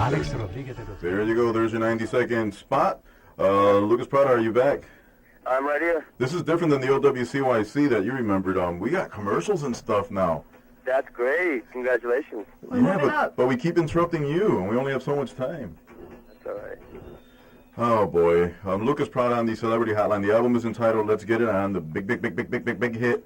There you go. There's your 90-second spot. Lucas Prata, are you back? I'm right here. This is different than the old WCYC that you remembered. We got commercials and stuff now. That's great. Congratulations. But we keep interrupting you, and we only have so much time. That's all right. Oh, boy. Lucas Prata on the Celebrity Hotline. The album is entitled Let's Get It On. The big hit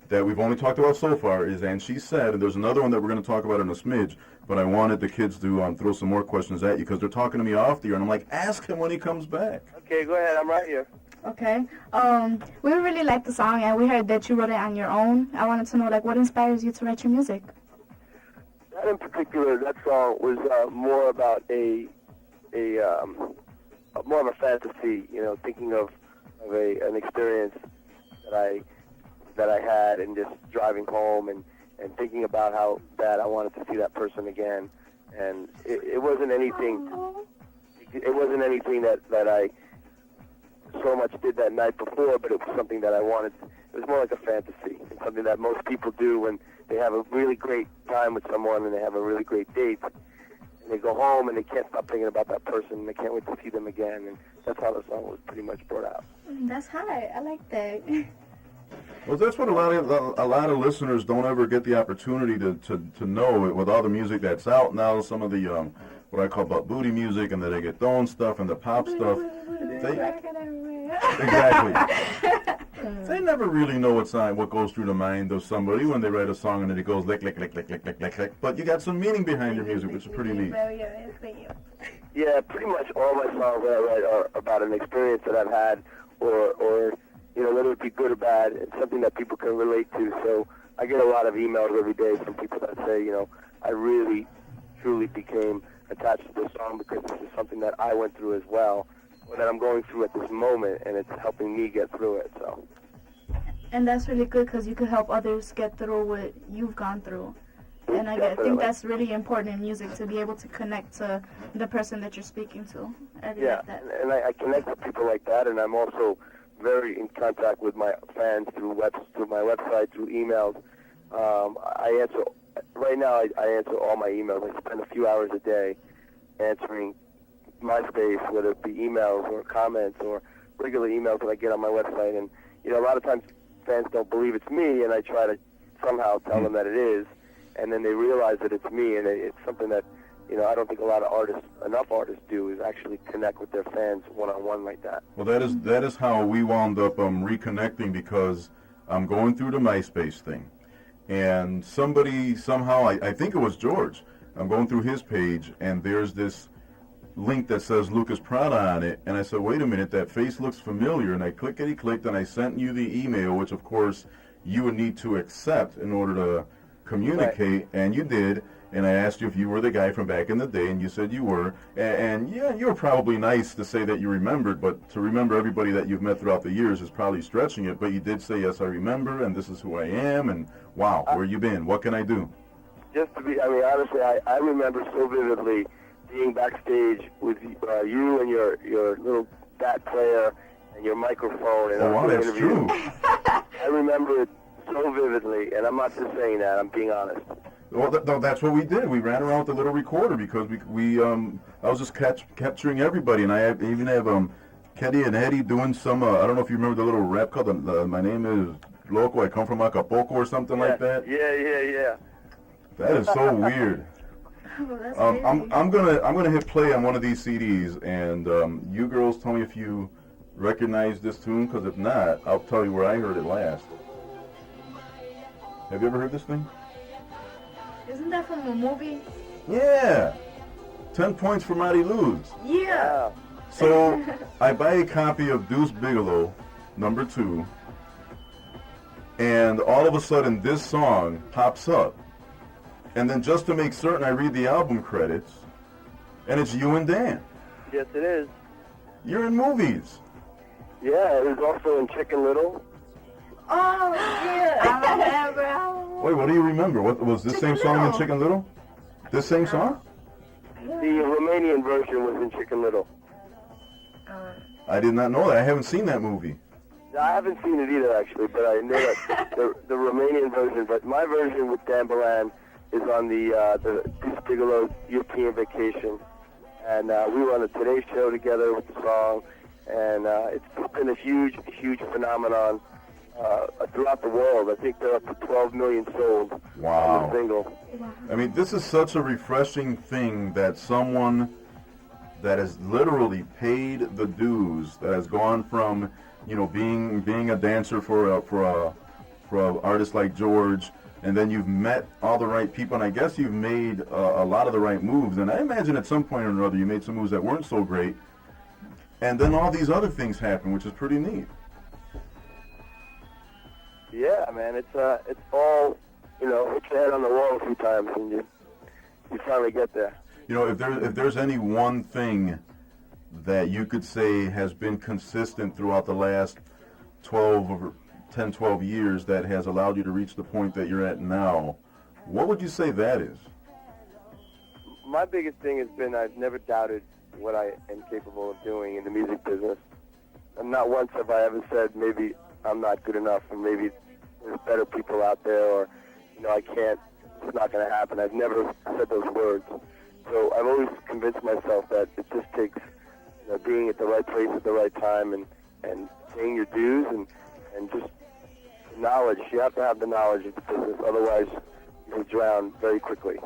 that we've only talked about so far is And She Said, and there's another one that we're going to talk about in a smidge, but I wanted the kids to throw some more questions at you because they're talking to me off the air, and I'm like, ask him when he comes back. Okay, go ahead. I'm right here. Okay. We really like the song, and we heard that you wrote it on your own. I wanted to know, like, what inspires you to write your music? That in particular, that song was more about more of a fantasy, thinking of an experience that I had and just driving home and thinking about how bad I wanted to see that person again. And it wasn't anything that I so much did that night before, but it was something that I wanted. It was more like a fantasy. It's something that most people do when they have a really great time with someone and they have a really great date. And they go home and they can't stop thinking about that person and they can't wait to see them again. And that's how the song was pretty much brought out. That's high. I like that. Well, that's what a lot of listeners don't ever get the opportunity to know with all the music that's out now. Some of the what I call booty music and the reggaeton stuff and the pop stuff. Exactly. They never really know what goes through the mind of somebody when they write a song and then it goes lick. But you got some meaning behind your music, which is pretty neat. Yeah, pretty much all my songs that I write are about an experience that I've had, or whether it be good or bad, it's something that people can relate to. So I get a lot of emails every day from people that say, I really, truly became attached to this song because this is something that I went through as well, or that I'm going through at this moment, and it's helping me get through it. So. And that's really good because you can help others get through what you've gone through. And I think that's really important in music, to be able to connect to the person that you're speaking to. I really like that. And I connect with people like that, and I'm also very in contact with my fans through my website, through emails. Right now I answer all my emails. I spend a few hours a day answering MySpace, whether it be emails or comments or regular emails that I get on my website. And, a lot of times fans don't believe it's me, and I try to somehow tell them that it is, and then they realize that it's me, and it's something that, I don't think enough artists do, is actually connect with their fans one-on-one like that. Well, that is how we wound up reconnecting, because I'm going through the MySpace thing. And somebody, somehow, I think it was George, I'm going through his page, and there's this link that says Lucas Prata on it, and I said, wait a minute, that face looks familiar, and I clickety-clicked, and I sent you the email, which, of course, you would need to accept in order to communicate, right. And you did, and I asked you if you were the guy from back in the day, and you said you were, and yeah, you were probably nice to say that you remembered, but to remember everybody that you've met throughout the years is probably stretching it, but you did say, yes, I remember, and this is who I am, and wow, where you been? What can I do? Just to be, honestly, I remember so vividly being backstage with you and your little bat player and your microphone. And wow, that's true. I remember it so vividly, and I'm not just saying that, I'm being honest. Well, that's what we did. We ran around with the little recorder because I was just capturing everybody, and I even have Ketty and Eddie doing some, I don't know if you remember the little rap called, My Name is Loco, I Come from Acapulco or something like that. Yeah. That is so weird. Oh, I'm gonna hit play on one of these CDs, and you girls tell me if you recognize this tune, because if not, I'll tell you where I heard it last. Have you ever heard this thing? Isn't that from a movie? Yeah. 10 points for Mighty Lose. Yeah. So I buy a copy of Deuce Bigelow, #2, and all of a sudden this song pops up. And then just to make certain, I read the album credits, and it's you and Dan. Yes, it is. You're in movies. Yeah, it was also in Chicken Little. Oh, yeah, I remember. Wait, what do you remember? What was this same song in Chicken Little? This same song? The Romanian version was in Chicken Little. I did not know that. I haven't seen that movie. I haven't seen it either, actually, but I know that the Romanian version. But my version with Dan Balan is on the Deuce Bigelow's European Vacation, and we were on the Today Show together with the song, and it's been a huge, huge phenomenon throughout the world. I think they're up to 12 million sold on the single. I mean, this is such a refreshing thing that someone that has literally paid the dues, that has gone from, you know, being a dancer for an artist like George, and then you've met all the right people, and I guess you've made a lot of the right moves. And I imagine at some point or another you made some moves that weren't so great, and then all these other things happen, which is pretty neat. Yeah, man, it's all, you know, hit your head on the wall a few times, and you finally get there. You know, if there's any one thing that you could say has been consistent throughout the last 10, 12 years that has allowed you to reach the point that you're at now, what would you say that is? My biggest thing has been I've never doubted what I am capable of doing in the music business. And not once have I ever said maybe I'm not good enough, or maybe there's better people out there, or, you know, I can't, it's not going to happen. I've never said those words. So I've always convinced myself that it just takes, you know, being at the right place at the right time, and paying your dues, and just knowledge. You have to have the knowledge of the business, otherwise you will drown very quickly.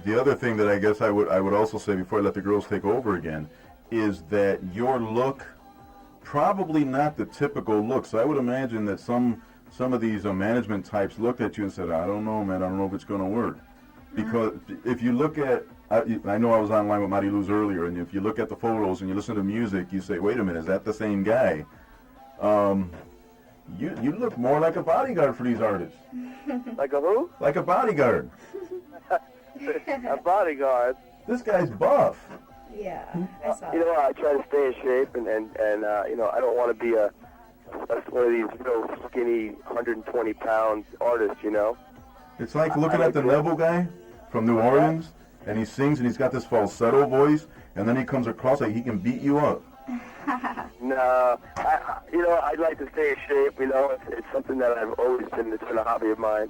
The other thing that I guess I would also say before I let the girls take over again is that your look, probably not the typical look. So I would imagine that some of these management types looked at you and said, I don't know, man, I don't know if it's going to work. Because if you look at, I know I was online with Marty Luz earlier, and if you look at the photos and you listen to music, you say, wait a minute, is that the same guy? You look more like a bodyguard for these artists. Like a who? Like a bodyguard. A bodyguard. This guy's buff. Yeah, I saw You know, I try to stay in shape, and you know, I don't want to be one of these real skinny, 120-pound artists, you know? It's like looking at the Neville guy from New Orleans, and he sings and he's got this falsetto voice, and then he comes across like he can beat you up. No, you know, I'd like to stay in shape. You know, it's something that I've always been. It's been a hobby of mine,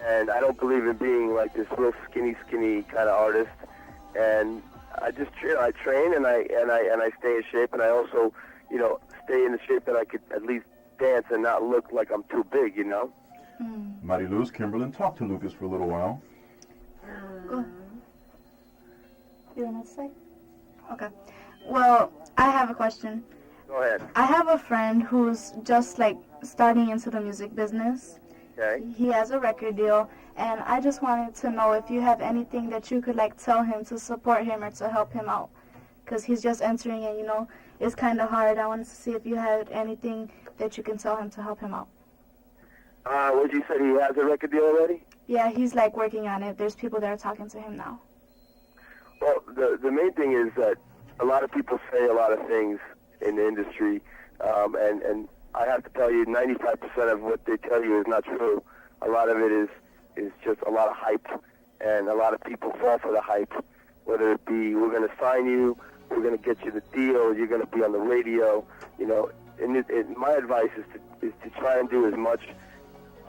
and I don't believe in being like this real skinny kind of artist. And I just, you know, I train and I stay in shape, and I also, you know, stay in the shape that I could at least dance and not look like I'm too big. You know. Marty Luz, Kimberlyn, talk to Lucas for a little while. Go. You want to say? Okay. Well, I have a question. Go ahead. I have a friend who's just like starting into the music business. Okay. He has a record deal, and I just wanted to know if you have anything that you could like tell him to support him or to help him out, because he's just entering and, you know, it's kind of hard. I wanted to see if you had anything that you can tell him to help him out. What you said, he has a record deal already? Yeah, he's like working on it. There's people that are talking to him now. Well, the main thing is that a lot of people say a lot of things in the industry, and I have to tell you, 95% of what they tell you is not true. A lot of it is just a lot of hype, and a lot of people fall for the hype, whether it be we're going to sign you, we're going to get you the deal, you're going to be on the radio, you know. And my advice is to try and do as much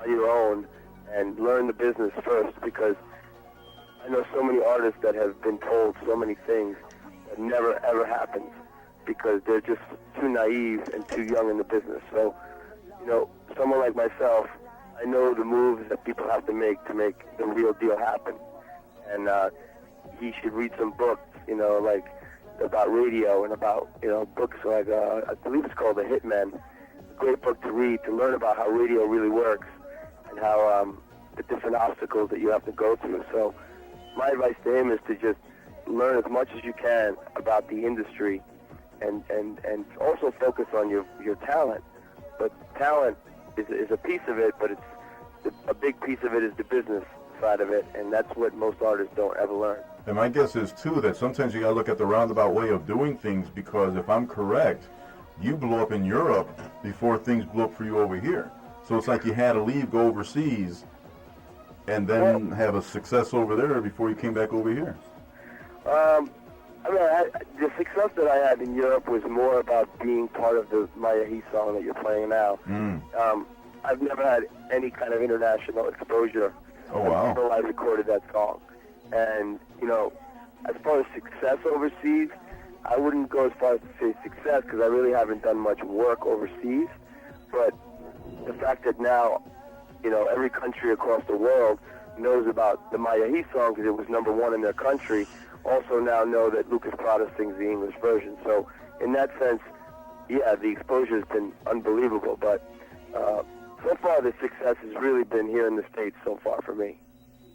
on your own and learn the business first, because I know so many artists that have been told so many things that never ever happens because they're just too naive and too young in the business. So, you know, someone like myself, I know the moves that people have to make the real deal happen. And he should read some books, you know, like about radio and about, you know, books like, I believe it's called The Hitman. A great book to read to learn about how radio really works and how the different obstacles that you have to go through. So my advice to him is to just learn as much as you can about the industry and also focus on your talent. But talent is a piece of it, but a big piece of it is the business side of it, and that's what most artists don't ever learn. And my guess is, too, that sometimes you got to look at the roundabout way of doing things, because if I'm correct, you blew up in Europe before things blew up for you over here. So it's like you had to leave, go overseas, and then have a success over there before you came back over here. I mean, the success that I had in Europe was more about being part of the Maya He song that you're playing now. I've never had any kind of international exposure Oh, wow. until I recorded that song. And, you know, as far as success overseas, I wouldn't go as far as to say success because I really haven't done much work overseas. But the fact that now, you know, every country across the world knows about the Mayahi song because it was #1 in their country, also now know that Lucas Prata sings the English version. So in that sense, yeah, the exposure has been unbelievable. But so far the success has really been here in the States so far for me.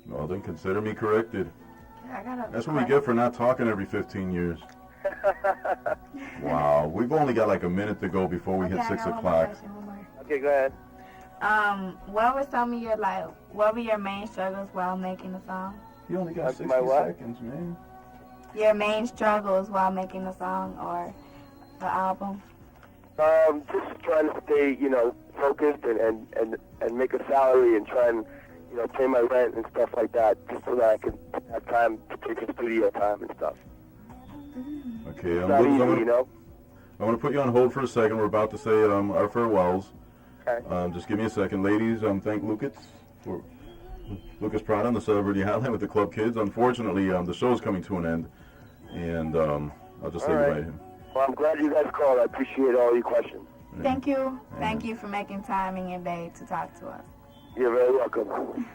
Well, then consider me corrected. I got That's what we get for not talking every 15 years. Wow, we've only got like a minute to go before we hit 6 o'clock. Okay, go ahead. What were some of your what were your main struggles while making the song? You only got 60 My what? seconds, man. Your main struggles while making the song or the album? Just trying to stay, you know, focused and make a salary and try and, you know, pay my rent and stuff like that, just so that I can have time to take the studio time and stuff. Okay, It's not easy, you know. I'm going to put you on hold for a second. We're about to say our farewells. Okay. Just give me a second. Ladies, thank Lucas Prata on the Celebrity Hotline with the Club Kids. Unfortunately, the show's coming to an end, and I'll just say All goodbye right. to him. Well, I'm glad you guys called. I appreciate all your questions. Thank you. Thank you for making time in your day to talk to us. You're very welcome.